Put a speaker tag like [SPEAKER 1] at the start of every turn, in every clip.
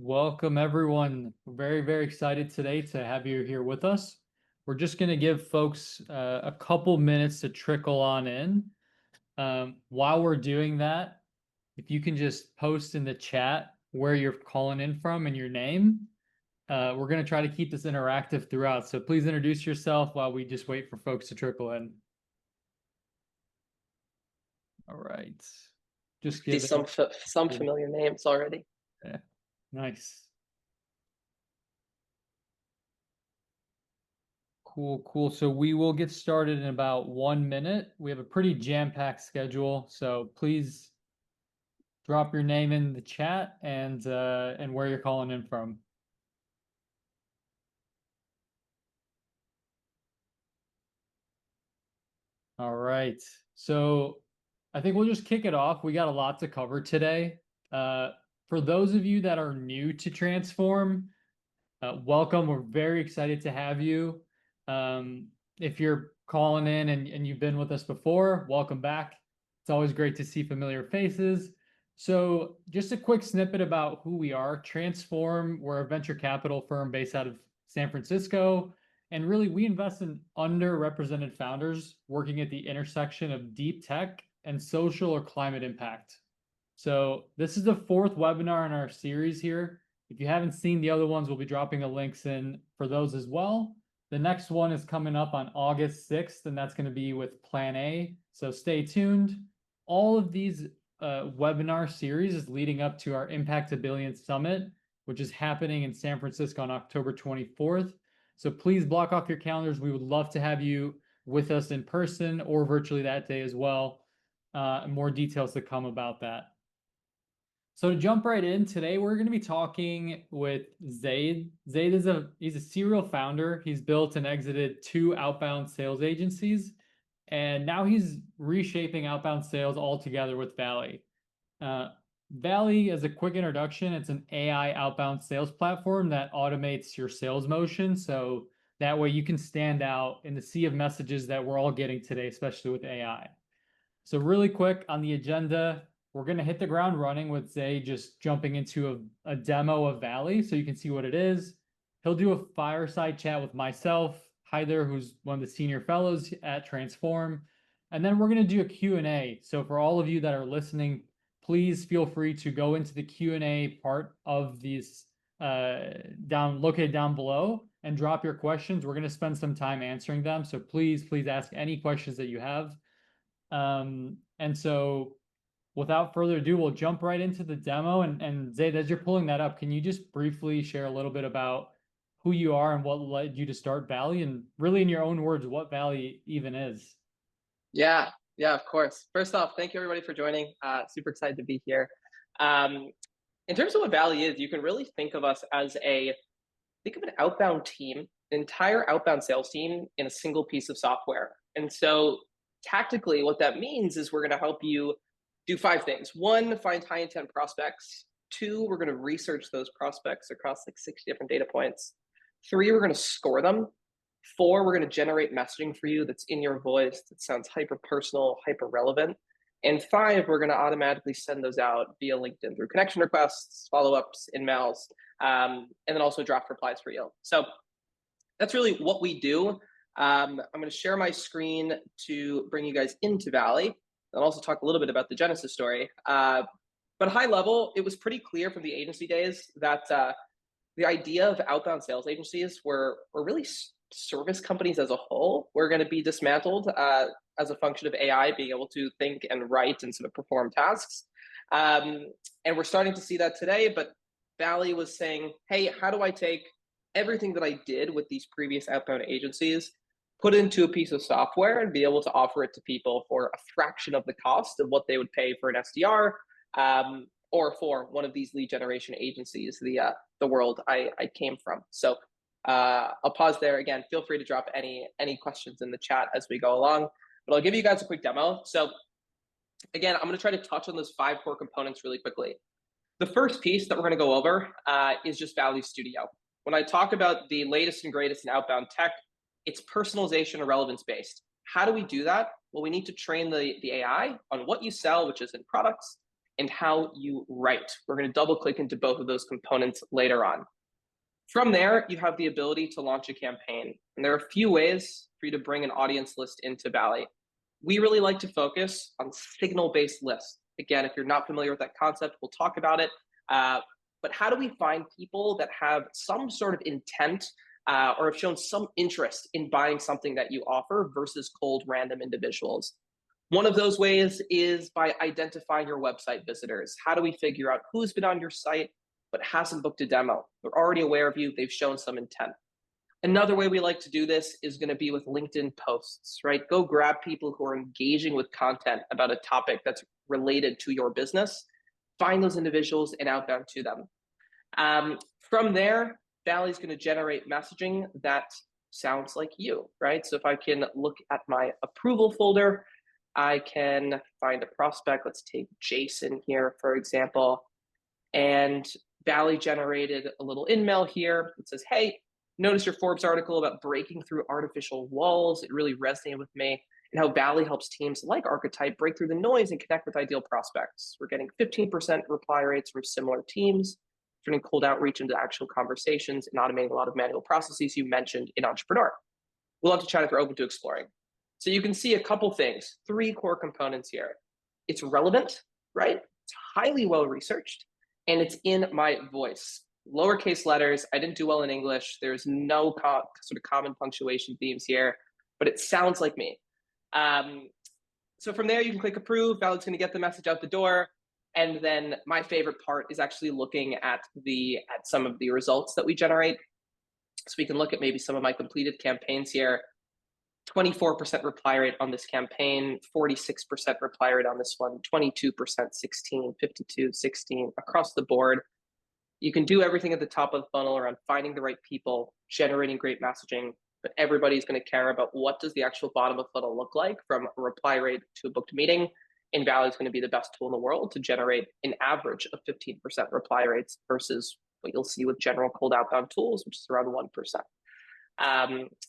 [SPEAKER 1] Welcome, everyone. We're very, very excited today to have you here with us. We're just going to give folks a couple minutes to trickle on in. While we're doing that, if you can just post in the chat where you're calling in from and your name, we're going to try to keep this interactive throughout. So please introduce yourself while we just wait for folks to trickle in. All right. Just
[SPEAKER 2] See
[SPEAKER 1] giving.
[SPEAKER 2] some familiar names already.
[SPEAKER 1] Yeah. Nice. Cool. So we will get started in about 1 minute. We have a pretty jam-packed schedule, so please drop your name in the chat and where you're calling in from. All right. So I think we'll just kick it off. We got a lot to cover today. For those of you that are new to Transform, welcome. We're very excited to have you. If you're calling in and you've been with us before, welcome back. It's always great to see familiar faces. So just a quick snippet about who we are. Transform, we're a venture capital firm based out of San Francisco. And really, we invest in underrepresented founders working at the intersection of deep tech and social or climate impact. So this is the fourth webinar in our series here. If you haven't seen the other ones, we'll be dropping the links in for those as well. The next one is coming up on August 6th, and that's going to be with Plan A. So stay tuned. All of these webinar series is leading up to our Impact to Billions Summit, which is happening in San Francisco on October 24th. So please block off your calendars. We would love to have you with us in person or virtually that day as well. More details to come about that. So to jump right in, today we're going to be talking with Zayd. Zayd he's a serial founder. He's built and exited 2 outbound sales agencies, and now he's reshaping outbound sales altogether with Valley. Valley, as a quick introduction, it's an AI outbound sales platform that automates your sales motion. So that way you can stand out in the sea of messages that we're all getting today, especially with AI. So really quick on the agenda, we're going to hit the ground running with Zay just jumping into a demo of Valley so you can see what it is. He'll do a fireside chat with myself, Hyder, who's one of the senior fellows at Transform. And then we're going to do a Q&A. So for all of you that are listening, please feel free to go into the Q&A part of these located down below and drop your questions. We're going to spend some time answering them. So please ask any questions that you have. And so without further ado, we'll jump right into the demo. And Zayd, as you're pulling that up, can you just briefly share a little bit about who you are and what led you to start Valley, and really in your own words, what Valley even is?
[SPEAKER 2] Yeah, of course. First off, thank you everybody for joining. Super excited to be here. In terms of what Valley is, you can really think of us as an outbound team, an entire outbound sales team in a single piece of software. And so tactically, what that means is we're going to help you do 5 things. 1, find high intent prospects. 2, we're going to research those prospects across like 6 different data points. 3, we're going to score them. 4, we're going to generate messaging for you that's in your voice, that sounds hyper personal, hyper relevant. And 5, we're going to automatically send those out via LinkedIn through connection requests, follow-ups, in-mails, and then also draft replies for you. So that's really what we do. I'm going to share my screen to bring you guys into Valley, and also talk a little bit about the genesis story. But high level, it was pretty clear from the agency days that the idea of outbound sales agencies were really service companies as a whole were going to be dismantled as a function of AI being able to think and write and sort of perform tasks. And we're starting to see that today, but Valley was saying, hey, how do I take everything that I did with these previous outbound agencies, put it into a piece of software and be able to offer it to people for a fraction of the cost of what they would pay for an SDR, or for one of these lead generation agencies, the world I came from. So I'll pause there. Again, feel free to drop any questions in the chat as we go along, but I'll give you guys a quick demo. So again, I'm going to try to touch on those 5 core components really quickly. The first piece that we're going to go over is just Valley Studio. When I talk about the latest and greatest in outbound tech, it's personalization and relevance based. How do we do that? Well, we need to train the AI on what you sell, which is in products, and how you write. We're going to double click into both of those components later on. From there, you have the ability to launch a campaign. And there are a few ways for you to bring an audience list into Valley. We really like to focus on signal-based lists. Again, if you're not familiar with that concept, we'll talk about it. But how do we find people that have some sort of intent or have shown some interest in buying something that you offer versus cold random individuals? One of those ways is by identifying your website visitors. How do we figure out who's been on your site but hasn't booked a demo? They're already aware of you, they've shown some intent. Another way we like to do this is going to be with LinkedIn posts, right? Go grab people who are engaging with content about a topic that's related to your business. Find those individuals and outbound to them. From there, Valley's going to generate messaging that sounds like you, right? So if I can look at my approval folder, I can find a prospect. Let's take Jason here, for example. And Valley generated a little email here that says, hey, notice your Forbes article about breaking through artificial walls. It really resonated with me, and how Valley helps teams like Archetype break through the noise and connect with ideal prospects. We're getting 15% reply rates from similar teams, turning cold outreach into actual conversations and automating a lot of manual processes you mentioned in Entrepreneur. We'll have to chat if you're open to exploring. So you can see a couple things, 3 core components here. It's relevant, right? It's highly well-researched, and it's in my voice. Lowercase letters, I didn't do well in English. There's no sort of common punctuation themes here, but it sounds like me. So from there, you can click approve. Valley's going to get the message out the door. And then my favorite part is actually looking at some of the results that we generate. So we can look at maybe some of my completed campaigns here. 24% reply rate on this campaign, 46% reply rate on this one, 22%, 16, 52, 16, across the board. You can do everything at the top of the funnel around finding the right people, generating great messaging, but everybody's going to care about what does the actual bottom of funnel look like from a reply rate to a booked meeting. And Valley is going to be the best tool in the world to generate an average of 15% reply rates versus what you'll see with general cold outbound tools, which is around 1%.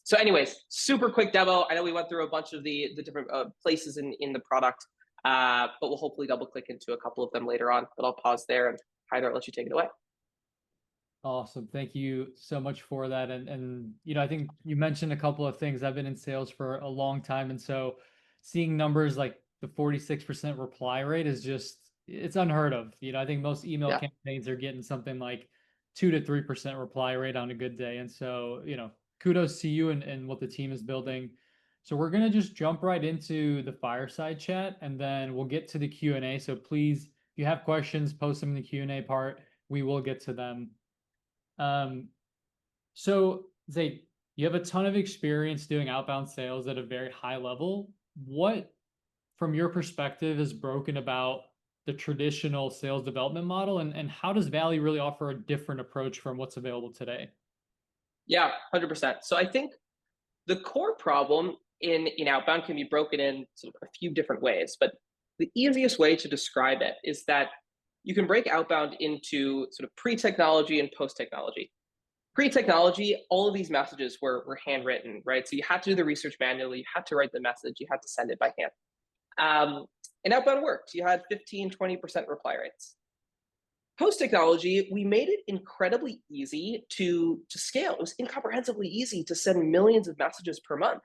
[SPEAKER 2] So anyways, super quick demo. I know we went through a bunch of the different places in the product, but we'll hopefully double click into a couple of them later on, but I'll pause there and Haider, I'll let you take it away.
[SPEAKER 1] Awesome. Thank you so much for that. And I think you mentioned a couple of things. I've been in sales for a long time. And so seeing numbers like the 46% reply rate is it's unheard of. I think most email campaigns are getting something like 2 to 3% reply rate on a good day. And so, kudos to you and what the team is building. So we're going to just jump right into the fireside chat, and then we'll get to the Q&A. So please, if you have questions, post them in the Q&A part. We will get to them. So Zayd, you have a ton of experience doing outbound sales at a very high level. What, from your perspective, is broken about the traditional sales development model, and how does Valley really offer a different approach from what's available today?
[SPEAKER 2] Yeah, 100%. So I think the core problem in outbound can be broken in sort of a few different ways, but the easiest way to describe it is that you can break outbound into sort of pre-technology and post-technology. Pre-technology, all of these messages were handwritten, right? So you had to do the research manually, you had to write the message, you had to send it by hand. And outbound worked. You had 15, 20% reply rates. Post-technology, we made it incredibly easy to scale. It was incomprehensibly easy to send millions of messages per month.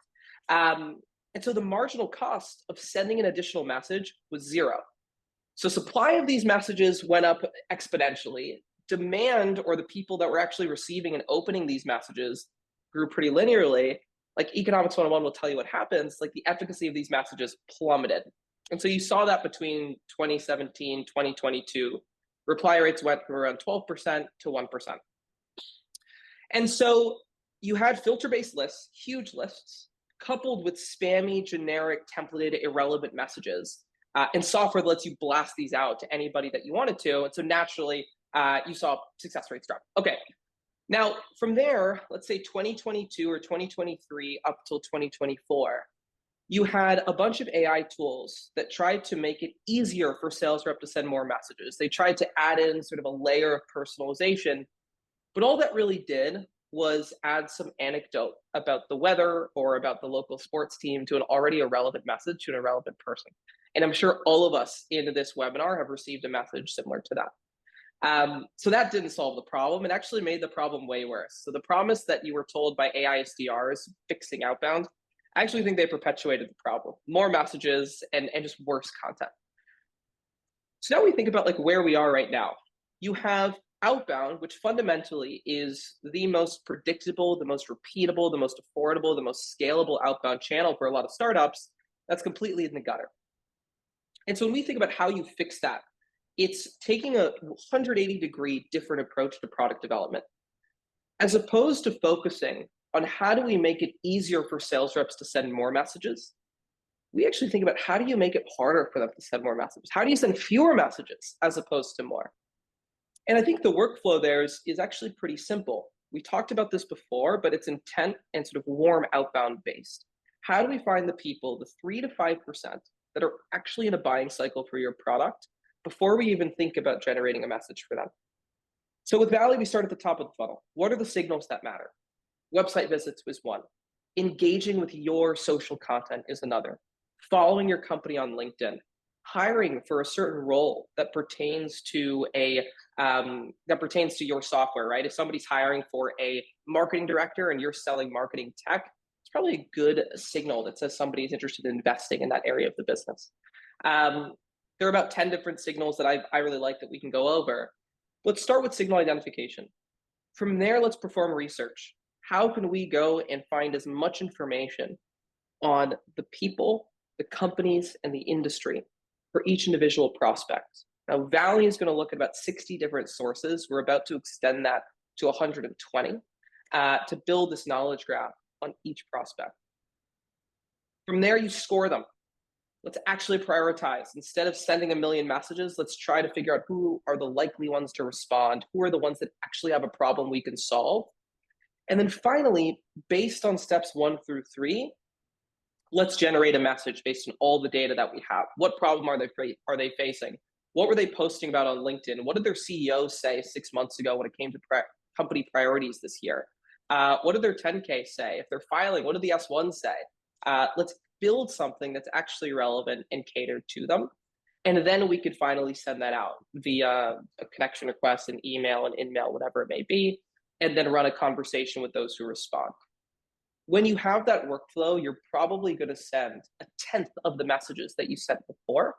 [SPEAKER 2] And so the marginal cost of sending an additional message was 0. So supply of these messages went up exponentially. Demand, or the people that were actually receiving and opening these messages, grew pretty linearly. Like Economics 101 will tell you what happens, like the efficacy of these messages plummeted. And so you saw that between 2017, 2022, reply rates went from around 12% to 1%. And so you had filter-based lists, huge lists, coupled with spammy, generic, templated, irrelevant messages, and software that lets you blast these out to anybody that you wanted to. And so naturally, you saw success rates drop. Okay, now from there, let's say 2022 or 2023 up till 2024, you had a bunch of AI tools that tried to make it easier for sales rep to send more messages. They tried to add in sort of a layer of personalization, but all that really did was add some anecdote about the weather or about the local sports team to an already irrelevant message to an irrelevant person. And I'm sure all of us in this webinar have received a message similar to that. So that didn't solve the problem. It actually made the problem way worse. So the promise that you were told by AI SDRs fixing outbound, I actually think they perpetuated the problem. More messages and just worse content. So now we think about like where we are right now. You have outbound, which fundamentally is the most predictable, the most repeatable, the most affordable, the most scalable outbound channel for a lot of startups. That's completely in the gutter. And so when we think about how you fix that, it's taking a 180-degree different approach to product development. As opposed to focusing on how do we make it easier for sales reps to send more messages, we actually think about how do you make it harder for them to send more messages? How do you send fewer messages as opposed to more? And I think the workflow there is actually pretty simple. We talked about this before, but it's intent and sort of warm outbound based. How do we find the people, the 3 to 5% that are actually in a buying cycle for your product before we even think about generating a message for them? So with Valley, we start at the top of the funnel. What are the signals that matter? Website visits was one. Engaging with your social content is another. Following your company on LinkedIn, hiring for a certain role that pertains to your software, right? If somebody's hiring for a marketing director and you're selling marketing tech, it's probably a good signal that says somebody's interested in investing in that area of the business. There are about 10 different signals that I really like that we can go over. Let's start with signal identification. From there, let's perform research. How can we go and find as much information on the people, the companies, and the industry for each individual prospect? Now, Valley is going to look at about 60 different sources. We're about to extend that to 120 to build this knowledge graph on each prospect. From there, you score them. Let's actually prioritize. Instead of sending a million messages, let's try to figure out who are the likely ones to respond, who are the ones that actually have a problem we can solve. And then finally, based on steps 1 through 3, let's generate a message based on all the data that we have. What problem are they facing? What were they posting about on LinkedIn? What did their CEO say 6 months ago when it came to company priorities this year? What did their 10K say? If they're filing, what did the S1 say? Let's build something that's actually relevant and catered to them. And then we could finally send that out via a connection request, an email, an in-mail, whatever it may be, and then run a conversation with those who respond. When you have that workflow, you're probably going to send a tenth of the messages that you sent before,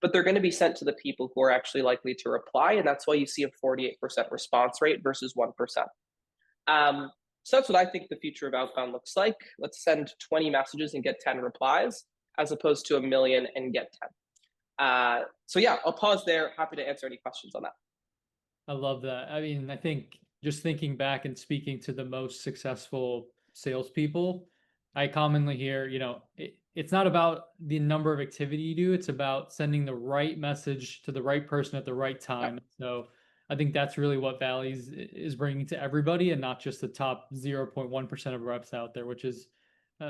[SPEAKER 2] but they're going to be sent to the people who are actually likely to reply. And that's why you see a 48% response rate versus 1%. So that's what I think the future of outbound looks like. Let's send 20 messages and get 10 replies, as opposed to a million and get 10. So yeah, I'll pause there. Happy to answer any questions on that.
[SPEAKER 1] I love that. I mean, I think just thinking back and speaking to the most successful salespeople, I commonly hear, it's not about the number of activity you do, it's about sending the right message to the right person at the right time. Yep. So I think that's really what Valley's is bringing to everybody, and not just the top 0.1% of reps out there, which is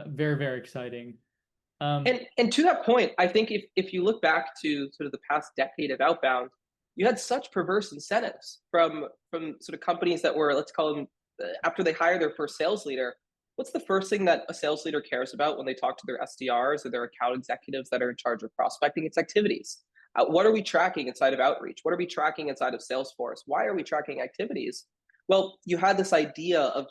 [SPEAKER 1] very, very exciting.
[SPEAKER 2] And to that point, I think if you look back to sort of the past decade of outbound, you had such perverse incentives from sort of companies that were, let's call them, after they hire their first sales leader, what's the first thing that a sales leader cares about when they talk to their SDRs or their account executives that are in charge of prospecting? It's activities. What are we tracking inside of Outreach? What are we tracking inside of Salesforce? Why are we tracking activities? Well, you had this idea of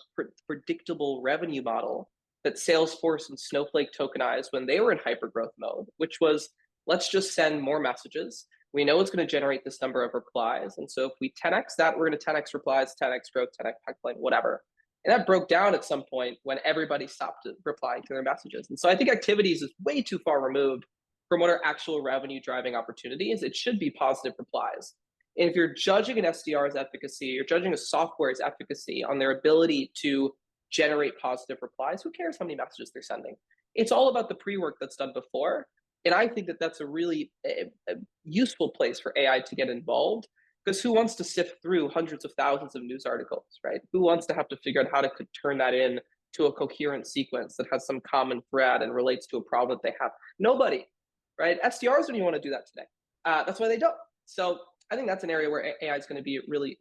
[SPEAKER 2] predictable revenue model that Salesforce and Snowflake tokenized when they were in hypergrowth mode, which was, let's just send more messages. We know it's going to generate this number of replies. And so if we 10x that, we're going to 10x replies, 10x growth, 10x pipeline, whatever. And that broke down at some point when everybody stopped replying to their messages. And so I think activities is way too far removed from what are actual revenue driving opportunities. It should be positive replies. And if you're judging an SDR's efficacy, you're judging a software's efficacy on their ability to generate positive replies, who cares how many messages they're sending? It's all about the pre-work that's done before. And I think that that's a really useful place for AI to get involved, because who wants to sift through hundreds of thousands of news articles, right? Who wants to have to figure out how to turn that in to a coherent sequence that has some common thread and relates to a problem that they have? Nobody, right? SDRs don't even want to do that today. That's why they don't. So I think that's an area where AI is going to be really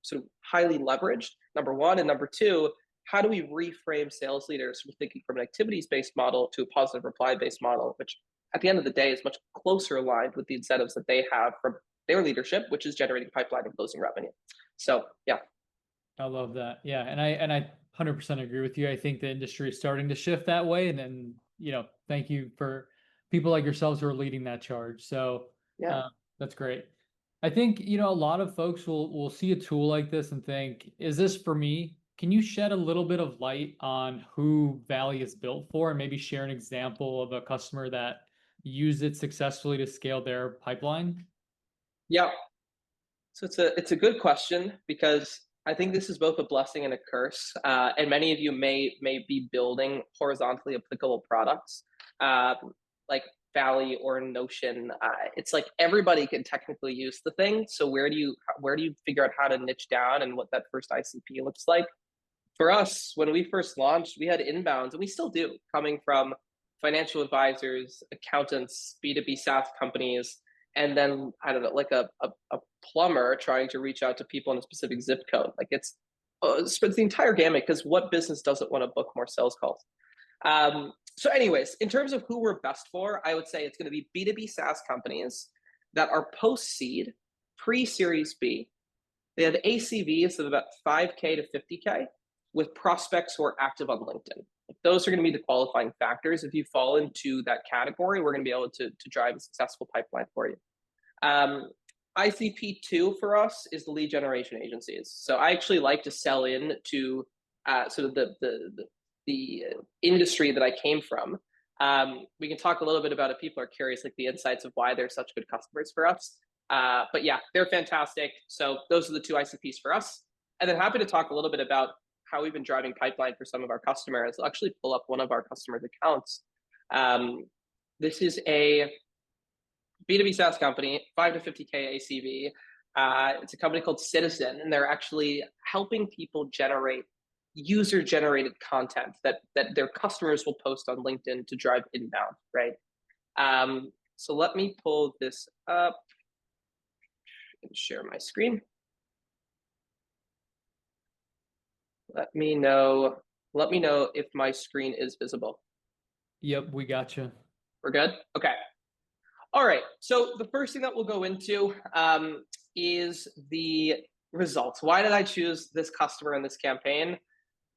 [SPEAKER 2] sort of highly leveraged, number one. And number two, how do we reframe sales leaders from thinking from an activities-based model to a positive reply-based model, which at the end of the day is much closer aligned with the incentives that they have from their leadership, which is generating pipeline and closing revenue. So yeah.
[SPEAKER 1] I love that. Yeah, and I 100% agree with you. I think the industry is starting to shift that way, and then thank you for people like yourselves who are leading that charge. So
[SPEAKER 2] Yeah.
[SPEAKER 1] that's great. I think a lot of folks will see a tool like this and think, "Is this for me?" Can you shed a little bit of light on who Valley is built for, and maybe share an example of a customer that used it successfully to scale their pipeline?
[SPEAKER 2] Yeah. So it's a good question because I think this is both a blessing and a curse. And many of you may be building horizontally applicable products, uh, like Valley or Notion. It's like everybody can technically use the thing. So where do you figure out how to niche down and what that first ICP looks like? For us, when we first launched, we had inbounds, and we still do, coming from financial advisors, accountants, B2B SaaS companies, and then I don't know, like a plumber trying to reach out to people in a specific zip code. Like it's the entire gamut, because what business doesn't want to book more sales calls? So, anyways, in terms of who we're best for, I would say it's going to be B2B SaaS companies that are post seed, pre Series B. They have ACVs of about 5K to 50K with prospects who are active on LinkedIn. Those are going to be the qualifying factors. If you fall into that category, we're going to be able to drive a successful pipeline for you. ICP2 for us is the lead generation agencies. So I actually like to sell in to sort of the industry that I came from. We can talk a little bit about it. People are curious, like the insights of why they're such good customers for us. But yeah, they're fantastic. So those are the two ICPs for us. And then happy to talk a little bit about how we've been driving pipeline for some of our customers. I'll actually pull up one of our customers' accounts. This is a B2B SaaS company, 5 to 50K ACV. It's a company called Citizen, and they're actually helping people generate user-generated content that their customers will post on LinkedIn to drive inbound, right? So let me pull this up and share my screen. Let me know if my screen is visible.
[SPEAKER 1] Yep, we got you.
[SPEAKER 2] We're good? Okay. All right. So the first thing that we'll go into is the results. Why did I choose this customer in this campaign?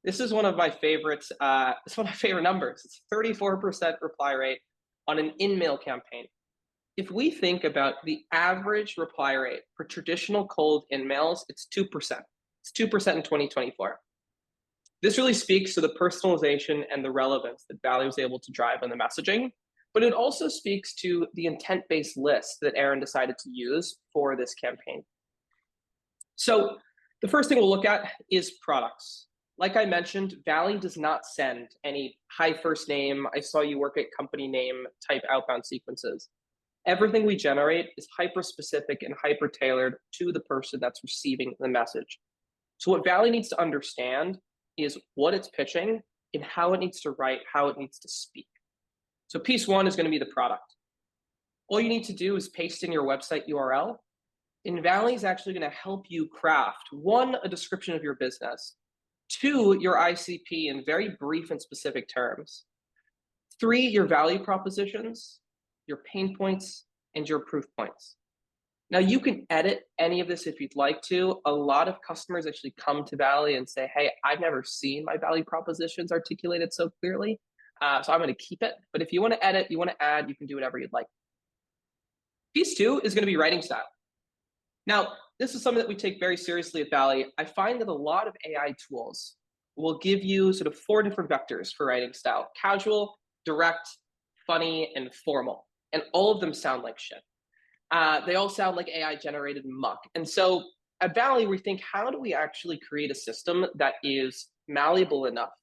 [SPEAKER 2] This is one of my favorites. It's one of my favorite numbers. It's 34% reply rate on an in-mail campaign. If we think about the average reply rate for traditional cold in-mails, it's 2%. It's 2% in 2024. This really speaks to the personalization and the relevance that Valley was able to drive on the messaging, but it also speaks to the intent-based list that Aaron decided to use for this campaign. So the first thing we'll look at is products. Like I mentioned, Valley does not send any hi first name, I saw you work at company name type outbound sequences. Everything we generate is hyper-specific and hyper-tailored to the person that's receiving the message. So what Valley needs to understand is what it's pitching and how it needs to write, how it needs to speak. So piece one is going to be the product. All you need to do is paste in your website URL, and Valley is actually going to help you craft, one, a description of your business, two, your ICP in very brief and specific terms, three, your value propositions, your pain points, and your proof points. Now, you can edit any of this if you'd like to. A lot of customers actually come to Valley and say, hey, I've never seen my value propositions articulated so clearly, so I'm going to keep it. But if you want to edit, you want to add, you can do whatever you'd like. Piece two is going to be writing style. Now, this is something that we take very seriously at Valley. I find that a lot of AI tools will give you sort of 4 different vectors for writing style: casual, direct, funny, and formal. And all of them sound like shit. They all sound like AI generated muck. And so at Valley, we think, how do we actually create a system that is malleable enough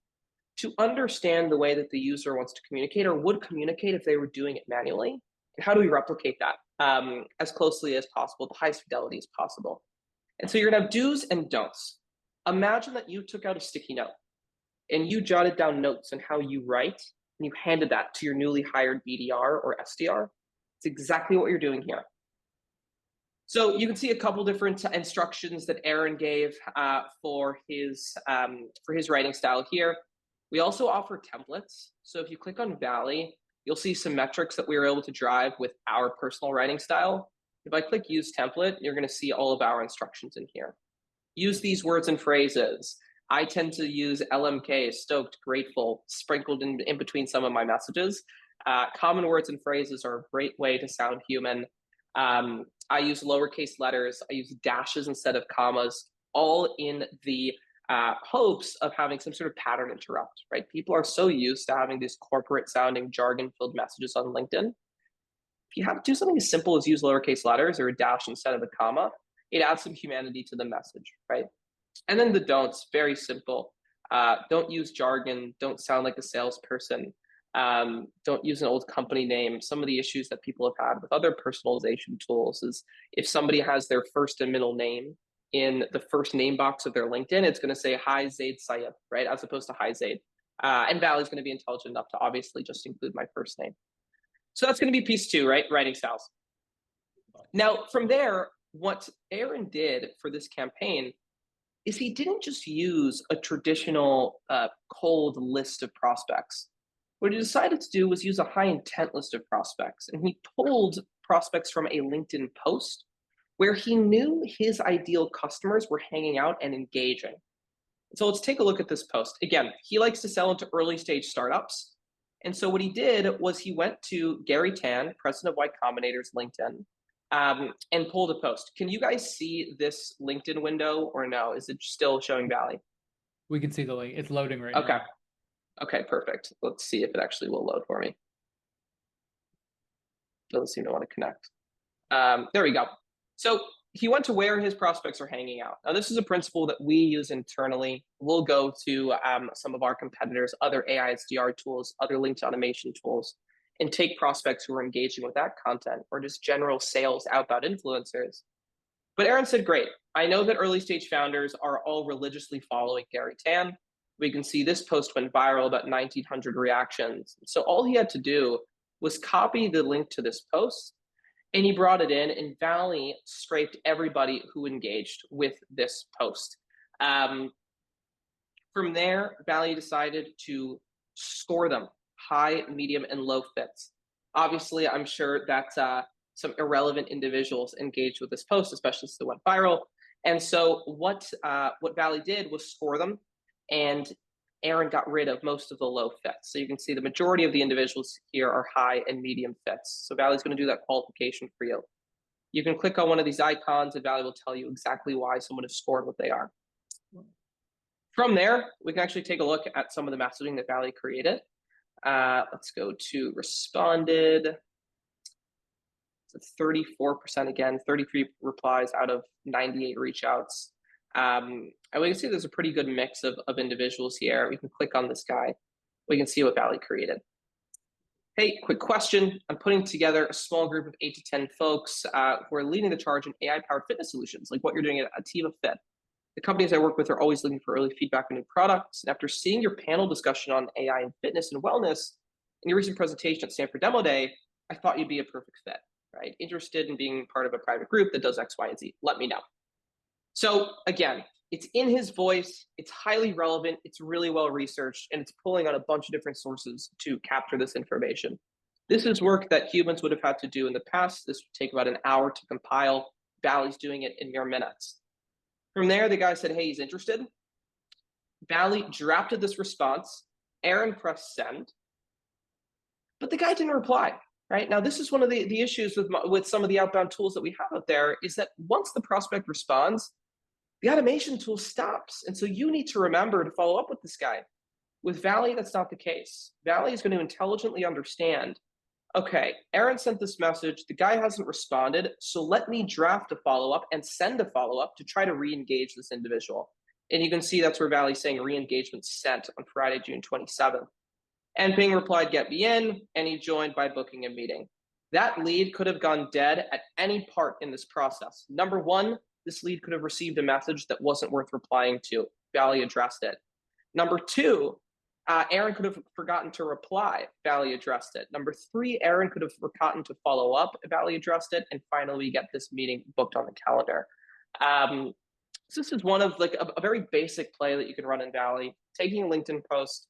[SPEAKER 2] to understand the way that the user wants to communicate or would communicate if they were doing it manually? And how do we replicate that as closely as possible, the highest fidelity as possible? And so you're going to have do's and don'ts. Imagine that you took out a sticky note and you jotted down notes on how you write, and you handed that to your newly hired BDR or SDR. It's exactly what you're doing here. So you can see a couple different instructions that Aaron gave for his writing style here. We also offer templates. So if you click on Valley, you'll see some metrics that we were able to drive with our personal writing style. If I click Use Template, you're going to see all of our instructions in here. Use these words and phrases. I tend to use LMK, stoked, grateful, sprinkled in between some of my messages. Common words and phrases are a great way to sound human. I use lowercase letters. I use dashes instead of commas, all in the hopes of having some sort of pattern interrupt, right? People are so used to having these corporate sounding jargon filled messages on LinkedIn. If you have to do something as simple as use lowercase letters or a dash instead of a comma, it adds some humanity to the message, right? And then the don'ts, very simple. Don't use jargon. Don't sound like a salesperson. Don't use an old company name. Some of the issues that people have had with other personalization tools is if somebody has their first and middle name in the first name box of their LinkedIn, it's going to say, hi, Zayd Syed, right? As opposed to hi, Zayd. And Valley's going to be intelligent enough to obviously just include my first name. So that's going to be piece two, right? Writing styles. Now, from there, what Aaron did for this campaign is he didn't just use a traditional cold list of prospects. What he decided to do was use a high intent list of prospects. And he pulled prospects from a LinkedIn post where he knew his ideal customers were hanging out and engaging. So let's take a look at this post. Again, he likes to sell into early stage startups. And so what he did was he went to Gary Tan, president of Y Combinator's LinkedIn, and pulled a post. Can you guys see this LinkedIn window or no? Is it still showing Valley?
[SPEAKER 1] We can see the link. It's loading right
[SPEAKER 2] Okay.
[SPEAKER 1] now.
[SPEAKER 2] Okay, perfect. Let's see if it actually will load for me. Doesn't seem to want to connect. There we go. So he went to where his prospects are hanging out. Now, this is a principle that we use internally. We'll go to some of our competitors, other AI SDR tools, other linked automation tools, and take prospects who are engaging with that content or just general sales outbound influencers. But Aaron said, great. I know that early stage founders are all religiously following Gary Tan. We can see this post went viral, about 1,900 reactions. So all he had to do was copy the link to this post, and he brought it in, and Valley scraped everybody who engaged with this post. From there, Valley decided to score them high, medium, and low fits. Obviously, I'm sure that some irrelevant individuals engaged with this post, especially since it went viral. And so what Valley did was score them, and Aaron got rid of most of the low fits. So you can see the majority of the individuals here are high and medium fits. So Valley's going to do that qualification for you. You can click on one of these icons and Valley will tell you exactly why someone has scored what they are. From there, we can actually take a look at some of the messaging that Valley created. Let's go to responded. It's 34% again, 33 replies out of 98 reach outs. And we can see there's a pretty good mix of individuals here. We can click on this guy. We can see what Valley created. Hey, quick question. I'm putting together a small group of 8 to 10 folks who are leading the charge in AI-powered fitness solutions, like what you're doing at Ativa Fit. The companies I work with are always looking for early feedback on new products. And after seeing your panel discussion on AI and fitness and wellness in your recent presentation at Stanford Demo Day, I thought you'd be a perfect fit, right? Interested in being part of a private group that does X, Y, and Z. Let me know. So again, it's in his voice, it's highly relevant, it's really well researched, and it's pulling on a bunch of different sources to capture this information. This is work that humans would have had to do in the past. This would take about an hour to compile. Valley's doing it in mere minutes. From there, the guy said, hey, he's interested. Valley drafted this response. Aaron pressed send. But the guy didn't reply, right? Now, this is one of the issues with some of the outbound tools that we have out there is that once the prospect responds, the automation tool stops. And so you need to remember to follow up with this guy. With Valley, that's not the case. Valley is going to intelligently understand, okay, Aaron sent this message, the guy hasn't responded, so let me draft a follow-up and send a follow-up to try to re-engage this individual. And you can see that's where Valley's saying re-engagement sent on Friday, June 27th. And Ping replied, get me in, and he joined by booking a meeting. That lead could have gone dead at any part in this process. Number one, this lead could have received a message that wasn't worth replying to. Valley addressed it. Number two, Aaron could have forgotten to reply. Valley addressed it. Number three, Aaron could have forgotten to follow up. Valley addressed it. And finally, we get this meeting booked on the calendar. So this is one of like a very basic play that you can run in Valley, taking a LinkedIn post,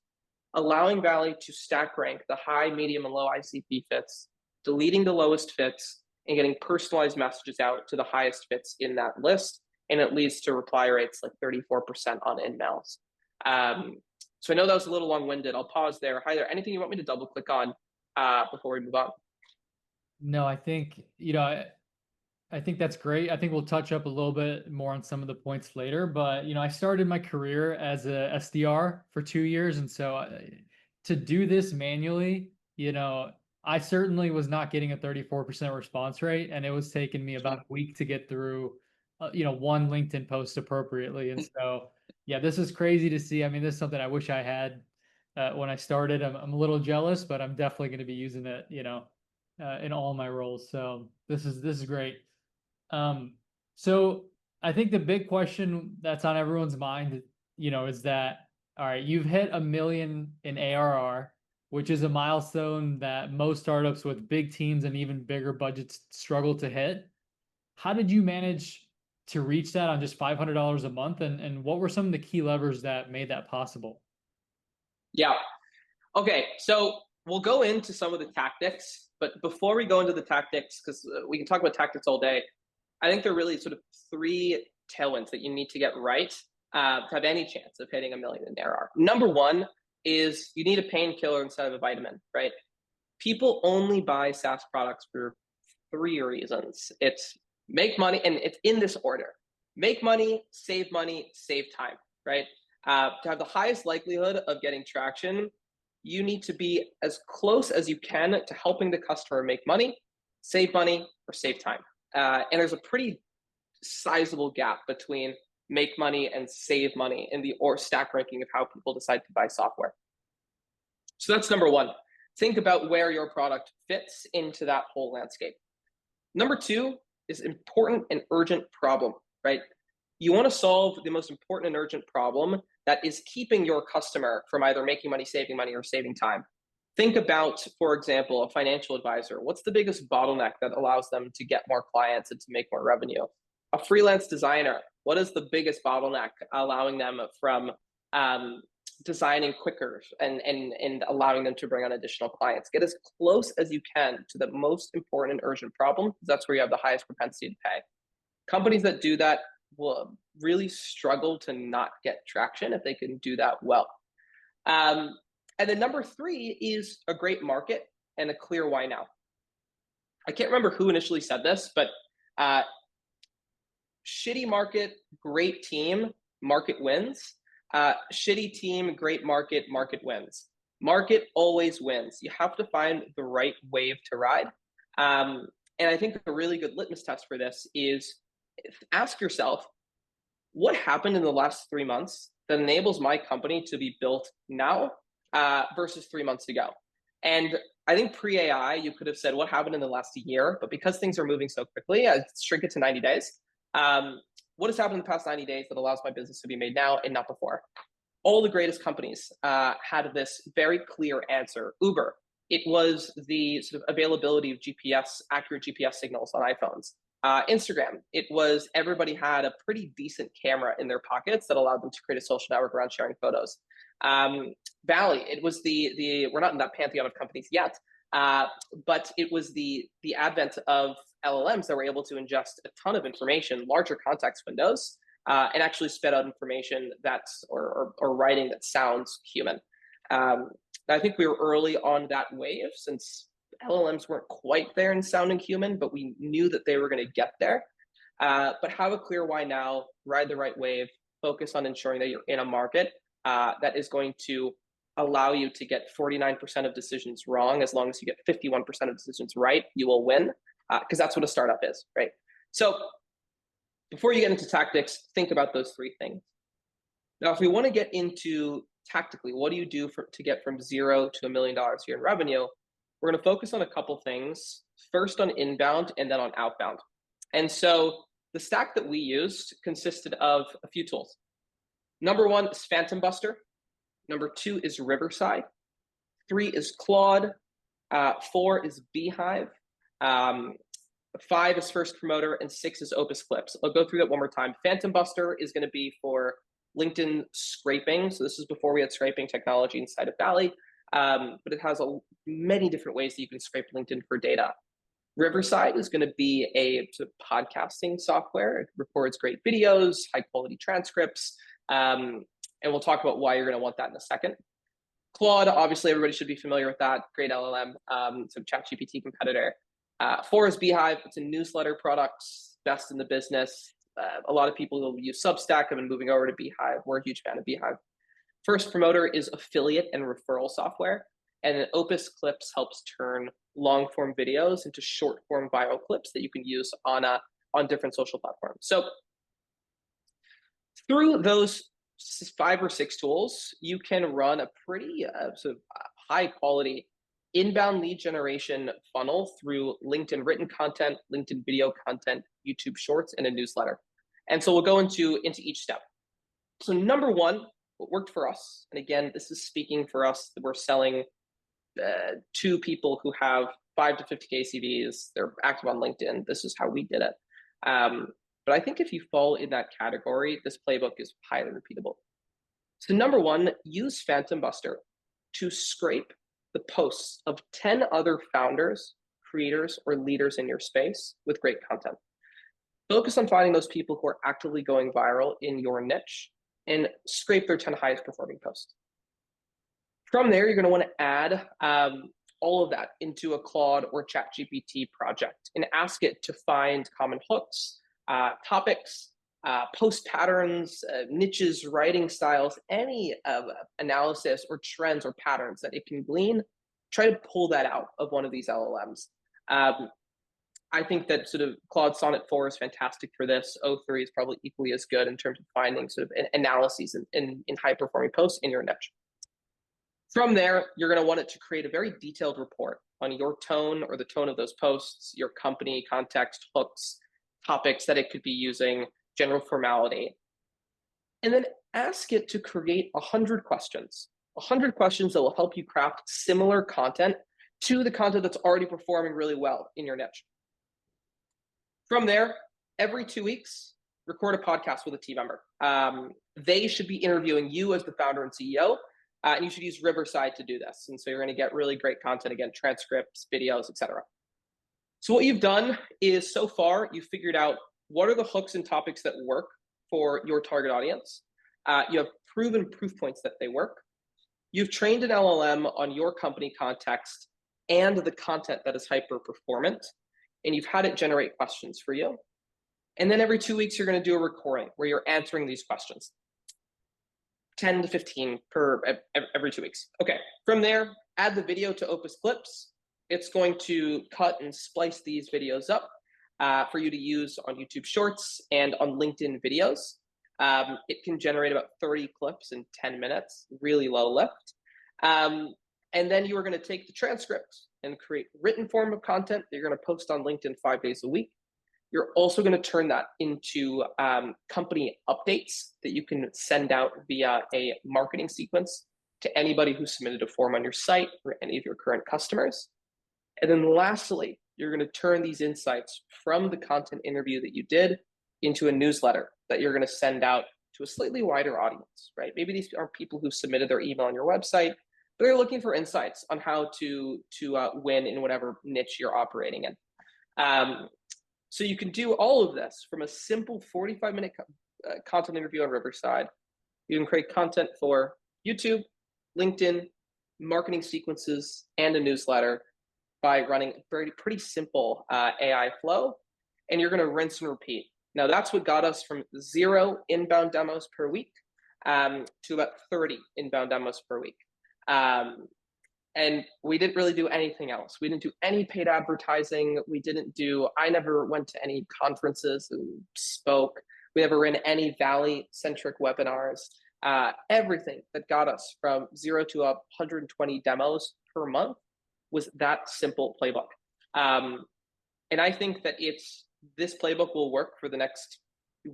[SPEAKER 2] allowing Valley to stack rank the high, medium, and low ICP fits, deleting the lowest fits, and getting personalized messages out to the highest fits in that list. And it leads to reply rates like 34% on in-mails. So I know that was a little long-winded. I'll pause there. Hyder, anything you want me to double click on before we move on?
[SPEAKER 1] No, I think, I think that's great. I think we'll touch up a little bit more on some of the points later, but I started my career as a SDR for 2 years. And so to do this manually, I certainly was not getting a 34% response rate, and it was taking me about a week to get through, one LinkedIn post appropriately. And so, yeah, this is crazy to see. I mean, this is something I wish I had when I started. I'm a little jealous, but I'm definitely going to be using it, in all my roles. So this is great. So I think the big question that's on everyone's mind, is that, all right, you've hit 1 million in ARR, which is a milestone that most startups with big teams and even bigger budgets struggle to hit. How did you manage to reach that on just $500 a month? And what were some of the key levers that made that possible?
[SPEAKER 2] Yeah. Okay. So we'll go into some of the tactics, but before we go into the tactics, because we can talk about tactics all day, I think there are really sort of three tailwinds that you need to get right to have any chance of hitting 1 million in ARR. Number one is you need a painkiller instead of a vitamin, right? People only buy SaaS products for three reasons. It's make money, and it's in this order: make money, save time, right? To have the highest likelihood of getting traction, you need to be as close as you can to helping the customer make money, or save time. And there's a pretty sizable gap between make money and save money in the or stack ranking of how people decide to buy software. So that's number one. Think about where your product fits into that whole landscape. Number two is important and urgent problem, right? You want to solve the most important and urgent problem that is keeping your customer from either making money, or saving time. Think about, for example, a financial advisor. What's the biggest bottleneck that allows them to get more clients and to make more revenue? A freelance designer. What is the biggest bottleneck allowing them from designing quicker and allowing them to bring on additional clients? Get as close as you can to the most important and urgent problem, because that's where you have the highest propensity to pay. Companies that do that will really struggle to not get traction if they can do that well. And then number three is a great market and a clear why now. I can't remember who initially said this, but shitty market, great team, market wins. Shitty team, great market, market wins. Market always wins. You have to find the right wave to ride. And I think a really good litmus test for this is ask yourself, what happened in the last 3 months that enables my company to be built now versus 3 months ago? And I think pre-AI, you could have said what happened in the last year, but because things are moving so quickly, I shrink it to 90 days. What has happened in the past 90 days that allows my business to be made now and not before? All the greatest companies had this very clear answer. Uber, it was the sort of availability of GPS, accurate GPS signals on iPhones. Instagram, it was everybody had a pretty decent camera in their pockets that allowed them to create a social network around sharing photos. Valley, it was the we're not in that pantheon of companies yet, but it was the advent of LLMs that were able to ingest a ton of information, larger context windows, and actually spit out information that's or writing that sounds human. I think we were early on that wave, since LLMs weren't quite there in sounding human, but we knew that they were going to get there. But have a clear why now, ride the right wave, focus on ensuring that you're in a market that is going to allow you to get 49% of decisions wrong. As long as you get 51% of decisions right, you will win, because that's what a startup is, right? So before you get into tactics, think about those three things. Now, if we want to get into tactically, what do you do to get from $0 to $1 million a year in revenue? We're going to focus on a couple things, first on inbound and then on outbound. And so the stack that we used consisted of a few tools. Number one is Phantom Buster. Number 2 is Riverside. 3 is Claude. 4 is Beehive. 5 is First Promoter, and 6 is Opus Clips. I'll go through that one more time. Phantom Buster is going to be for LinkedIn scraping. So this is before we had scraping technology inside of Valley, but it has many different ways that you can scrape LinkedIn for data. Riverside is going to be a sort of podcasting software. It records great videos, high quality transcripts, and we'll talk about why you're going to want that in a second. Claude, obviously everybody should be familiar with that. Great LLM, so ChatGPT competitor. 4 is Beehive. It's a newsletter product, best in the business. A lot of people will use Substack. I've been moving over to Beehive. We're a huge fan of Beehive. First Promoter is affiliate and referral software. And then Opus Clips helps turn long form videos into short form bio clips that you can use on different social platforms. So through those 5 or 6 tools, you can run a pretty sort of high quality inbound lead generation funnel through LinkedIn written content, LinkedIn video content, YouTube Shorts, and a newsletter. And so we'll go into each step. So number 1, what worked for us, and again, this is speaking for us, we're selling to people who have 5 to 50K CVs, they're active on LinkedIn. This is how we did it. But I think if you fall in that category, this playbook is highly repeatable. So number 1, use Phantom Buster to scrape the posts of 10 other founders, creators, or leaders in your space with great content. Focus on finding those people who are actively going viral in your niche and scrape their 10 highest performing posts. From there, you're going to want to add all of that into a Claude or ChatGPT project and ask it to find common hooks, topics, post patterns, niches, writing styles, any analysis or trends or patterns that it can glean. Try to pull that out of one of these LLMs. I think that sort of Claude Sonnet 4 is fantastic for this. O3 is probably equally as good in terms of finding sort of analyses in high performing posts in your niche. From there, you're going to want it to create a very detailed report on your tone or the tone of those posts, your company, context, hooks, topics that it could be using, general formality. And then ask it to create 100 questions that will help you craft similar content to the content that's already performing really well in your niche. From there, every 2 weeks, record a podcast with a team member. They should be interviewing you as the founder and CEO, and you should use Riverside to do this. And so you're going to get really great content, again, transcripts, videos, etc. So what you've done is so far, you've figured out what are the hooks and topics that work for your target audience. You have proven proof points that they work. You've trained an LLM on your company context and the content that is hyper performant, and you've had it generate questions for you. And then every 2 weeks, you're going to do a recording where you're answering these questions. 10 to 15 every 2 weeks. Okay, from there, add the video to Opus Clips. It's going to cut and splice these videos up for you to use on YouTube Shorts and on LinkedIn videos. It can generate about 30 clips in 10 minutes, really low lift. And then you are going to take the transcript and create written form of content that you're going to post on LinkedIn 5 days a week. You're also going to turn that into company updates that you can send out via a marketing sequence to anybody who submitted a form on your site or any of your current customers. And then lastly, you're going to turn these insights from the content interview that you did into a newsletter that you're going to send out to a slightly wider audience, right? Maybe these are people who submitted their email on your website, but they're looking for insights on how to win in whatever niche you're operating in. So you can do all of this from a simple 45-minute content interview on Riverside. You can create content for YouTube, LinkedIn, marketing sequences, and a newsletter by running a pretty simple AI flow, and you're going to rinse and repeat. Now, that's what got us from 0 inbound demos per week to about 30 inbound demos per week. And we didn't really do anything else. We didn't do any paid advertising. I never went to any conferences and spoke. We never ran any Valley-centric webinars. Everything that got us from 0 to 120 demos per month was that simple playbook. And I think that this playbook will work for the next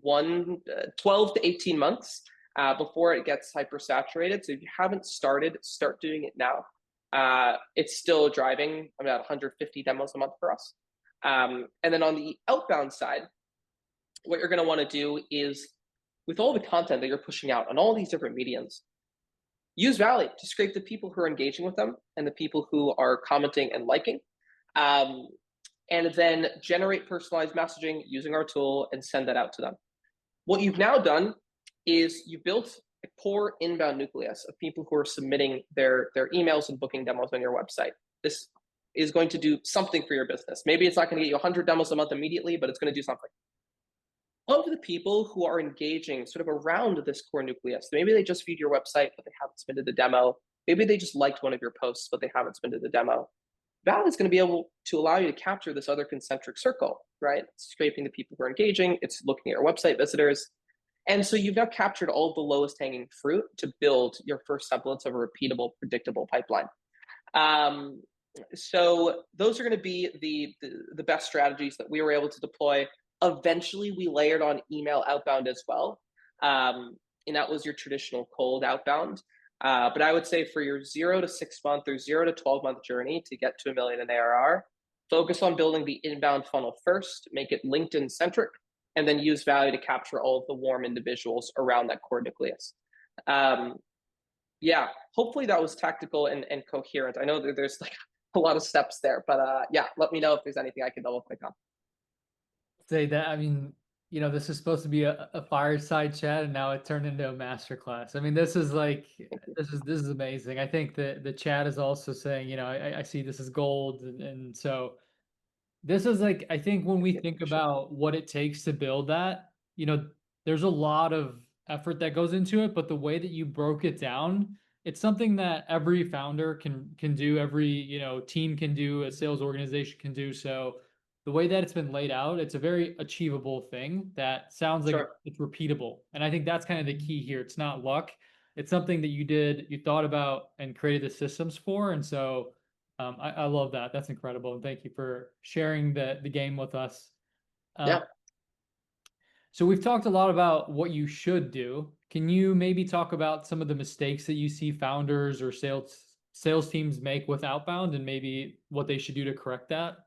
[SPEAKER 2] 12 to 18 months. before it gets hyper-saturated. So if you haven't started, start doing it now. It's still driving about 150 demos a month for us. And then on the outbound side, what you're going to want to do is, with all the content that you're pushing out on all these different mediums, use Valley to scrape the people who are engaging with them and the people who are commenting and liking. And then generate personalized messaging using our tool and send that out to them. What you've now done is you built a core inbound nucleus of people who are submitting their emails and booking demos on your website. This is going to do something for your business. Maybe it's not going to get you 100 demos a month immediately, but it's going to do something. Of the people who are engaging sort of around this core nucleus, maybe they just viewed your website, but they haven't submitted the demo. Maybe they just liked one of your posts, but they haven't submitted the demo. Val is going to be able to allow you to capture this other concentric circle, right? It's scraping the people who are engaging. It's looking at your website visitors. And so you've now captured all of the lowest hanging fruit to build your first semblance of a repeatable, predictable pipeline. So those are going to be the best strategies that we were able to deploy. Eventually, we layered on email outbound as well. And that was your traditional cold outbound. But I would say for your 0 to 6 month or 0 to 12-month journey to get to $1 million in ARR, focus on building the inbound funnel first, make it LinkedIn centric, and then use Value to capture all of the warm individuals around that core nucleus. Yeah, hopefully that was tactical and coherent. I know that there's like a lot of steps there, but yeah, let me know if there's anything I can double click on.
[SPEAKER 1] Say that, I mean, this is supposed to be a fireside chat, and now it turned into a masterclass. I mean, this is like, this is amazing. I think that the chat is also saying, I see this is gold, and so this is like, I think when we think about what it takes to build that, there's a lot of effort that goes into it, but the way that you broke it down, it's something that every founder can do, every, team can do, a sales organization can do. So the way that it's been laid out, it's a very achievable thing that sounds like
[SPEAKER 2] Sure.
[SPEAKER 1] it's repeatable. And I think that's kind of the key here. It's not luck. It's something that you thought about and created the systems for. And so I love that. That's incredible. And thank you for sharing the game with us.
[SPEAKER 2] Yeah.
[SPEAKER 1] So we've talked a lot about what you should do. Can you maybe talk about some of the mistakes that you see founders or sales teams make with outbound, and maybe what they should do to correct that?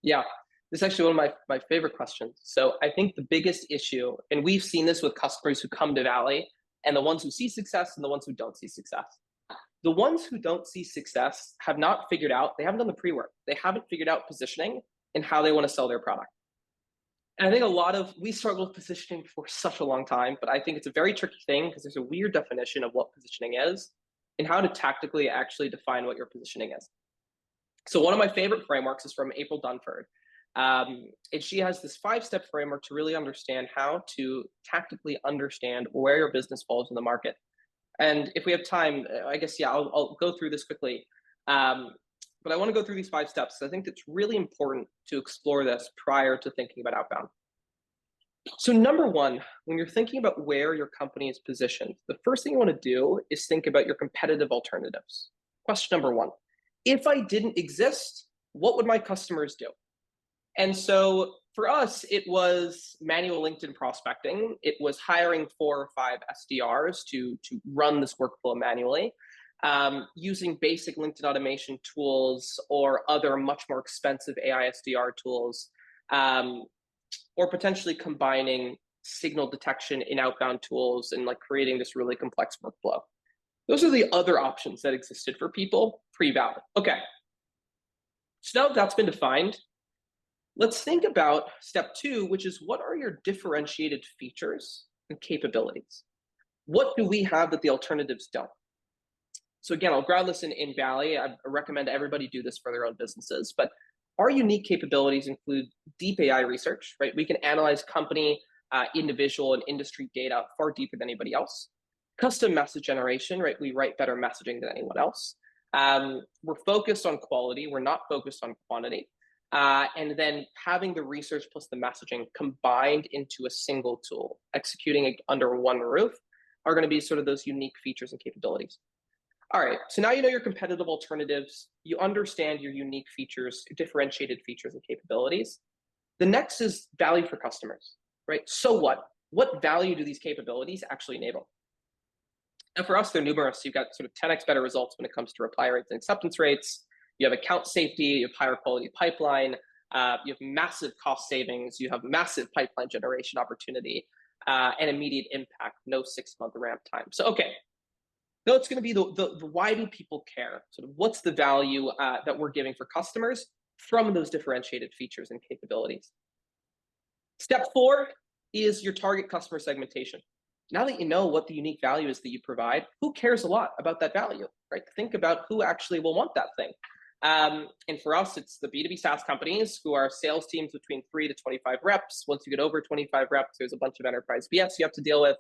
[SPEAKER 2] Yeah, this is actually one of my favorite questions. So I think the biggest issue, and we've seen this with customers who come to Valley, and the ones who see success and the ones who don't see success. The ones who don't see success have not figured out, they haven't done the pre-work. They haven't figured out positioning and how they want to sell their product. And I think we struggle with positioning for such a long time, but I think it's a very tricky thing because there's a weird definition of what positioning is and how to tactically actually define what your positioning is. So one of my favorite frameworks is from April Dunford. And she has this 5-step framework to really understand how to tactically understand where your business falls in the market. And if we have time, I guess, yeah, I'll go through this quickly. But I want to go through these 5 steps. I think it's really important to explore this prior to thinking about outbound. So number one, when you're thinking about where your company is positioned, the first thing you want to do is think about your competitive alternatives. Question number one, if I didn't exist, what would my customers do? And so for us, it was manual LinkedIn prospecting. It was hiring 4 or 5 SDRs to run this workflow manually, using basic LinkedIn automation tools or other much more expensive AI SDR tools, or potentially combining signal detection in outbound tools and like creating this really complex workflow. Those are the other options that existed for people pre-Valley. Okay, so now that's been defined, let's think about step 2, which is what are your differentiated features and capabilities? What do we have that the alternatives don't? So again, I'll ground this in Valley. I recommend everybody do this for their own businesses, but our unique capabilities include deep AI research, right? We can analyze company, individual, and industry data far deeper than anybody else. Custom message generation, right? We write better messaging than anyone else. We're focused on quality. We're not focused on quantity. And then having the research plus the messaging combined into a single tool, executing it under one roof, are going to be sort of those unique features and capabilities. All right, so now you know your competitive alternatives, you understand your unique features, differentiated features and capabilities. The next is value for customers, right? So what? What value do these capabilities actually enable? And for us, they're numerous. You've got sort of 10x better results when it comes to reply rates and acceptance rates. You have account safety, you have higher quality pipeline, you have massive cost savings, you have massive pipeline generation opportunity, and immediate impact, no 6-month ramp time. So, okay, no, it's going to be the why do people care? Sort of what's the value that we're giving for customers from those differentiated features and capabilities. Step 4 is your target customer segmentation. Now that you know what the unique value is that you provide, who cares a lot about that value, right? Think about who actually will want that thing. And for us, it's the B2B SaaS companies who are sales teams between 3 to 25 reps. Once you get over 25 reps, there's a bunch of enterprise BS you have to deal with.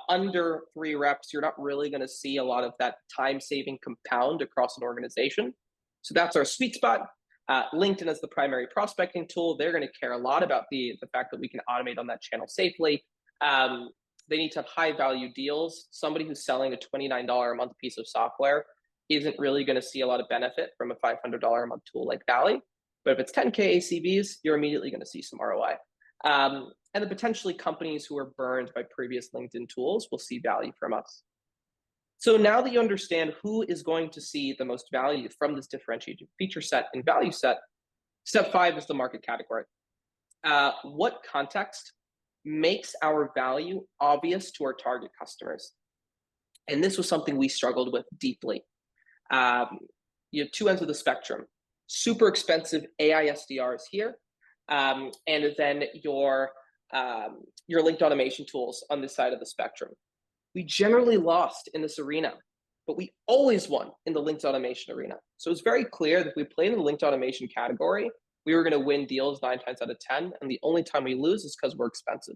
[SPEAKER 2] Under 3 reps, you're not really going to see a lot of that time saving compound across an organization. So that's our sweet spot. LinkedIn is the primary prospecting tool. They're going to care a lot about the fact that we can automate on that channel safely. They need to have high value deals. Somebody who's selling a $29 a month piece of software isn't really going to see a lot of benefit from a $500 a month tool like Valley. But if it's 10K ACVs, you're immediately going to see some ROI. And then potentially companies who are burned by previous LinkedIn tools will see value from us. So now that you understand who is going to see the most value from this differentiated feature set and value set, step 5 is the market category. What context makes our value obvious to our target customers? And this was something we struggled with deeply. You have 2 ends of the spectrum: super expensive AI SDRs here, and then your linked automation tools on this side of the spectrum. We generally lost in this arena, but we always won in the linked automation arena. So it's very clear that if we played in the linked automation category, we were going to win deals 9 times out of 10, and the only time we lose is because we're expensive.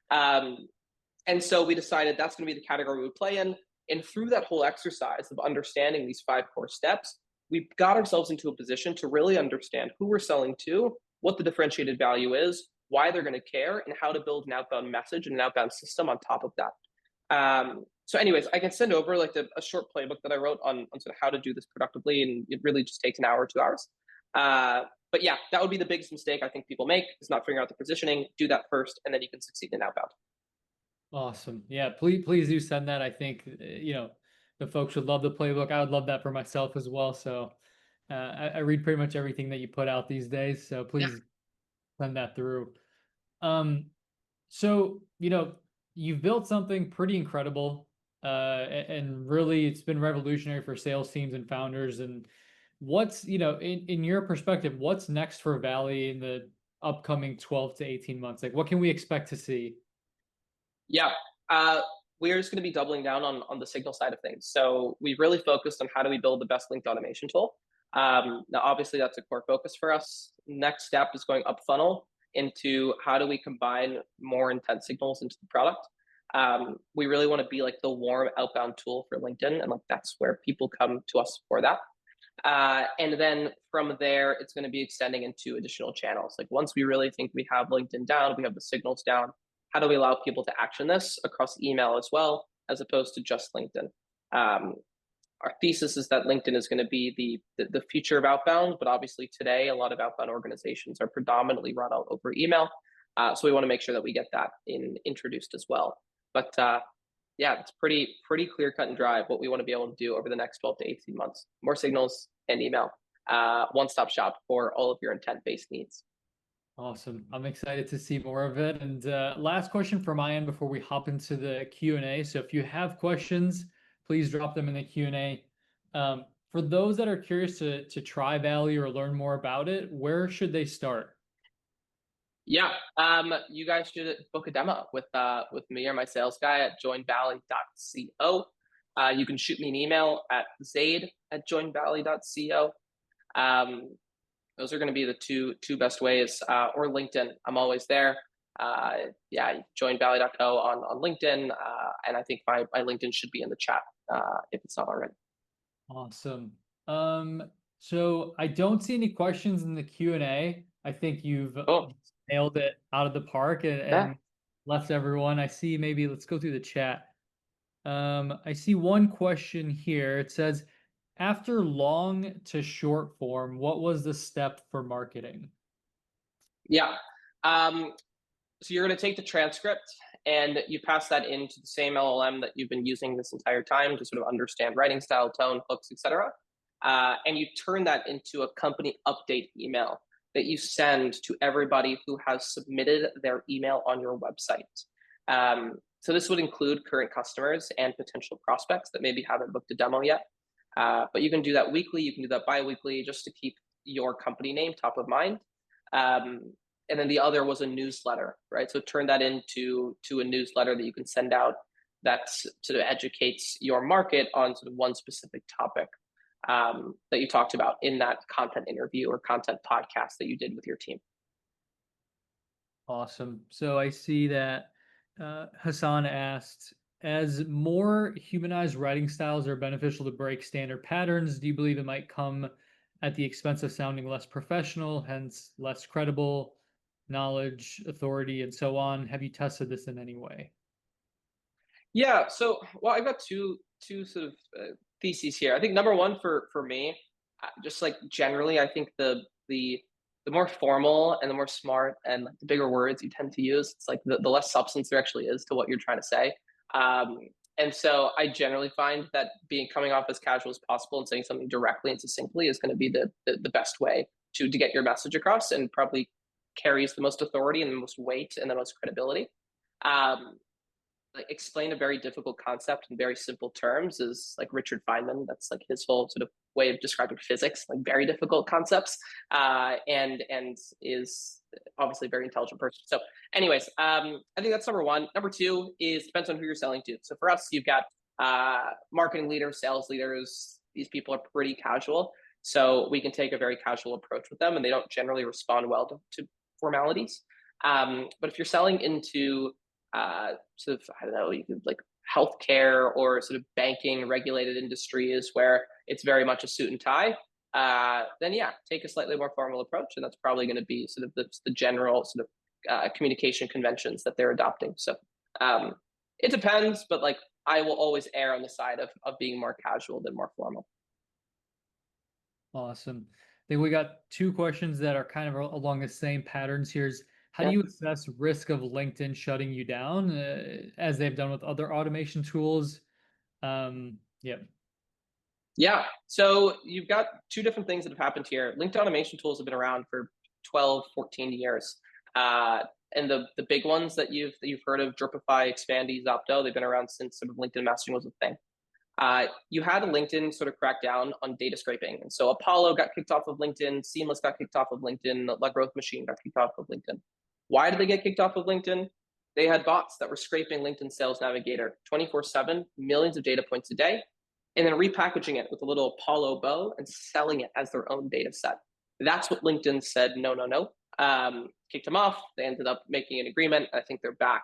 [SPEAKER 2] And so we decided that's going to be the category we play in. And through that whole exercise of understanding these 5 core steps, we got ourselves into a position to really understand who we're selling to, what the differentiated value is, why they're going to care, and how to build an outbound message and an outbound system on top of that. So anyways, I can send over like a short playbook that I wrote on sort of how to do this productively, and it really just takes an hour or 2 hours. But yeah, that would be the biggest mistake I think people make, is not figuring out the positioning. Do that first, and then you can succeed in outbound.
[SPEAKER 1] Awesome. Yeah, please do send that. I think the folks would love the playbook. I would love that for myself as well. So I read pretty much everything that you put out these days. So
[SPEAKER 2] Yeah.
[SPEAKER 1] please send that through. So you've built something pretty incredible, and really it's been revolutionary for sales teams and founders. And what's in your perspective, what's next for Valley in the upcoming 12 to 18 months? Like, what can we expect to see?
[SPEAKER 2] Yeah. We're just going to be doubling down on the signal side of things. So we've really focused on how do we build the best linked automation tool. Now, obviously, that's a core focus for us. Next step is going up funnel into how do we combine more intense signals into the product. We really want to be like the warm outbound tool for LinkedIn, and like that's where people come to us for that. And then from there, it's going to be extending into additional channels. Like once we really think we have LinkedIn down, we have the signals down, how do we allow people to action this across email as well, as opposed to just LinkedIn? Our thesis is that LinkedIn is going to be the future of outbound, but obviously today a lot of outbound organizations are predominantly run out over email. So we want to make sure that we get that introduced as well. But yeah, it's pretty clear cut and dry what we want to be able to do over the next 12 to 18 months. More signals and email. One-stop shop for all of your intent-based needs.
[SPEAKER 1] Awesome. I'm excited to see more of it. And last question from my end before we hop into the Q&A. So if you have questions, please drop them in the Q&A. For those that are curious to try Valley or learn more about it, where should they start?
[SPEAKER 2] Yeah, you guys should book a demo with me or my sales guy at joinvalley.co. You can shoot me an email at zayd@joinvalley.co. Those are going to be the two best ways, or LinkedIn. I'm always there. Yeah, joinvalley.co on LinkedIn, and I think my LinkedIn should be in the chat if it's not already.
[SPEAKER 1] Awesome. So I don't see any questions in the Q&A. I think you've nailed it out of the park and left everyone. I see, maybe let's go through the chat. I see one question here. It says, after long to short form, what was the step for marketing?
[SPEAKER 2] Yeah. So you're going to take the transcript and you pass that into the same LLM that you've been using this entire time to sort of understand writing style, tone, hooks, etc. And you turn that into a company update email that you send to everybody who has submitted their email on your website. So this would include current customers and potential prospects that maybe haven't booked a demo yet. But you can do that weekly, you can do that bi-weekly, just to keep your company name top of mind. And then the other was a newsletter, right? So turn that into a newsletter that you can send out that sort of educates your market on sort of one specific topic that you talked about in that content interview or content podcast that you did with your team.
[SPEAKER 1] Awesome. So I see that Hassan asked, as more humanized writing styles are beneficial to break standard patterns, do you believe it might come at the expense of sounding less professional, hence less credible, knowledge, authority, and so on? Have you tested this in any way?
[SPEAKER 2] Yeah, so well, I've got two sort of theses here. I think number one for me, just like generally, I think the more formal and the more smart and like the bigger words you tend to use, it's like the less substance there actually is to what you're trying to say. Um, and so I generally find that being coming off as casual as possible and saying something directly and succinctly is going to be the best way to get your message across, and probably carries the most authority and the most weight and the most credibility. Um, like explain a very difficult concept in very simple terms is like Richard Feynman. That's like his whole sort of way of describing physics, like very difficult concepts, and is obviously a very intelligent person. So, anyways, I think that's number one. Number two is depends on who you're selling to. So for us, you've got marketing leaders, sales leaders. These people are pretty casual, so we can take a very casual approach with them, and they don't generally respond well to formalities. But if you're selling into sort of, I don't know, you could like healthcare or sort of banking regulated industries where it's very much a suit and tie, then yeah, take a slightly more formal approach, and that's probably going to be sort of the general sort of communication conventions that they're adopting. So it depends, but like I will always err on the side of being more casual than more formal.
[SPEAKER 1] Awesome. I think we got two questions that are kind of along the same patterns here. How do
[SPEAKER 2] Yeah.
[SPEAKER 1] you assess risk of LinkedIn shutting you down, as they've done with other automation tools? Yeah.
[SPEAKER 2] Yeah. So you've got two different things that have happened here. Linked automation tools have been around for 12, 14 years. And the big ones that you've heard of, Dripify, Expandy, Zopto, they've been around since sort of LinkedIn messaging was a thing. You had LinkedIn sort of crack down on data scraping. And so Apollo got kicked off of LinkedIn, Seamless got kicked off of LinkedIn, La Growth Machine got kicked off of LinkedIn. Why did they get kicked off of LinkedIn? They had bots that were scraping LinkedIn Sales Navigator 24/7, millions of data points a day, and then repackaging it with a little Apollo bow and selling it as their own data set. That's what LinkedIn said, no, no, no. Kicked them off. They ended up making an agreement. I think they're back.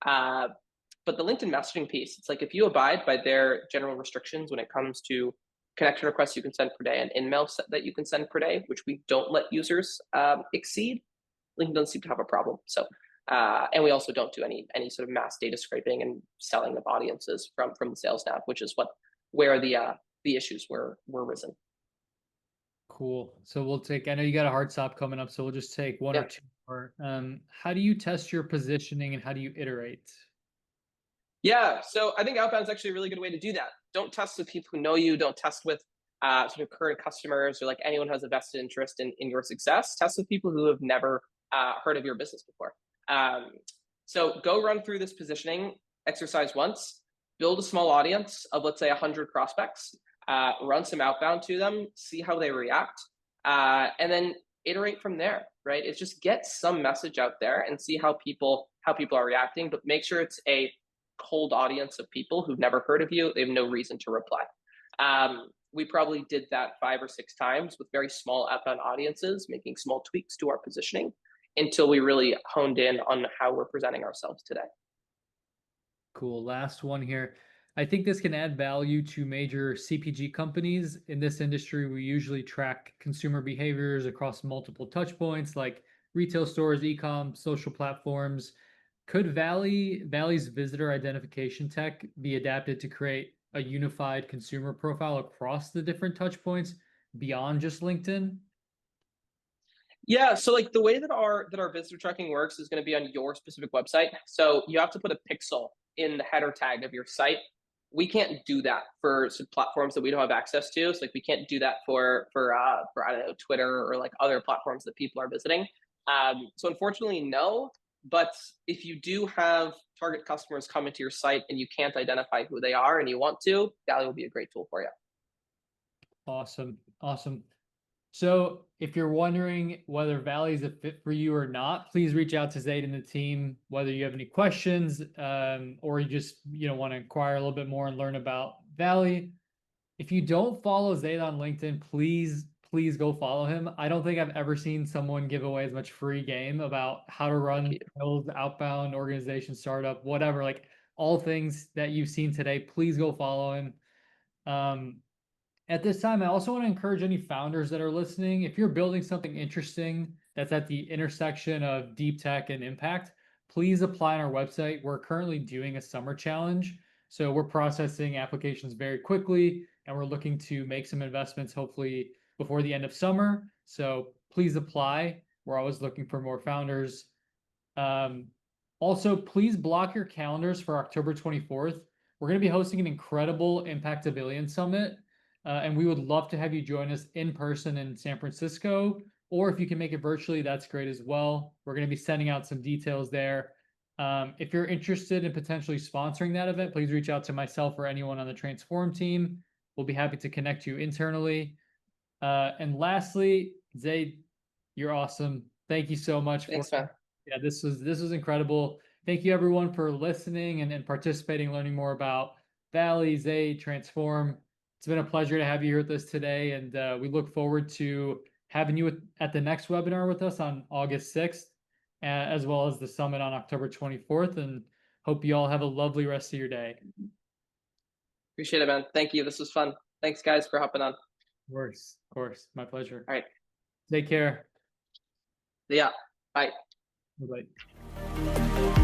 [SPEAKER 2] But the LinkedIn messaging piece, it's like if you abide by their general restrictions when it comes to connection requests you can send per day and in-mail that you can send per day, which we don't let users exceed, LinkedIn doesn't seem to have a problem. So, and we also don't do any sort of mass data scraping and selling of audiences from the sales nav, which is where the issues were risen.
[SPEAKER 1] Cool. So we'll take, I know you got a hard stop coming up, so we'll just take one or
[SPEAKER 2] Yeah.
[SPEAKER 1] two more. How do you test your positioning and how do you iterate?
[SPEAKER 2] Yeah, so I think outbound is actually a really good way to do that. Don't test with people who know you. Don't test with sort of current customers or like anyone who has a vested interest in your success. Test with people who have never heard of your business before. So go run through this positioning exercise once. Build a small audience of, let's say, 100 prospects. Run some outbound to them. See how they react, and then iterate from there. Right? It's just get some message out there and see how people are reacting. But make sure it's a cold audience of people who've never heard of you. They have no reason to reply. We probably did that 5 or 6 times with very small outbound audiences, making small tweaks to our positioning until we really honed in on how we're presenting ourselves today.
[SPEAKER 1] Cool. Last one here. I think this can add value to major CPG companies. In this industry, we usually track consumer behaviors across multiple touch points like retail stores, e-com, social platforms. Could Valley's visitor identification tech be adapted to create a unified consumer profile across the different touch points beyond just LinkedIn?
[SPEAKER 2] Yeah, so like the way that our visitor tracking works is going to be on your specific website. So you have to put a pixel in the header tag of your site. We can't do that for some platforms that we don't have access to. So like we can't do that for I don't know, Twitter or like other platforms that people are visiting. So unfortunately, no. But if you do have target customers come into your site and you can't identify who they are and you want to, Dali will be a great tool for you.
[SPEAKER 1] Awesome. Awesome. So if you're wondering whether Valley is a fit for you or not, please reach out to Zayd and the team, whether you have any questions, or you just, want to inquire a little bit more and learn about Valley. If you don't follow Zayd on LinkedIn, please go follow him. I don't think I've ever seen someone give away as much free game about how to
[SPEAKER 2] Thank
[SPEAKER 1] run
[SPEAKER 2] you.
[SPEAKER 1] sales, outbound, organization, startup, whatever, like all things that you've seen today. Please go follow him. Um, at this time, I also want to encourage any founders that are listening. If you're building something interesting that's at the intersection of deep tech and impact, please apply on our website. We're currently doing a summer challenge. So we're processing applications very quickly and we're looking to make some investments hopefully before the end of summer. So please apply. We're always looking for more founders. Um, Also, please block your calendars for October 24th. We're going to be hosting an incredible Impact Pavilion Summit, and we would love to have you join us in person in San Francisco, or if you can make it virtually, that's great as well. We're going to be sending out some details there. If you're interested in potentially sponsoring that event, please reach out to myself or anyone on the Transform team. We'll be happy to connect you internally. And lastly, Zayd, you're awesome. Thank you so much for
[SPEAKER 2] Thanks, man.
[SPEAKER 1] yeah, this was incredible. Thank you everyone for listening and participating, learning more about Valley, Zayd, Transform. It's been a pleasure to have you here with us today, and we look forward to having you at the next webinar with us on August 6th, as well as the summit on October 24th. And hope you all have a lovely rest of your day.
[SPEAKER 2] Appreciate it, man. Thank you. This was fun. Thanks, guys, for hopping on.
[SPEAKER 1] Of course, my pleasure.
[SPEAKER 2] All right.
[SPEAKER 1] Take care.
[SPEAKER 2] Yeah. Bye.
[SPEAKER 1] Bye.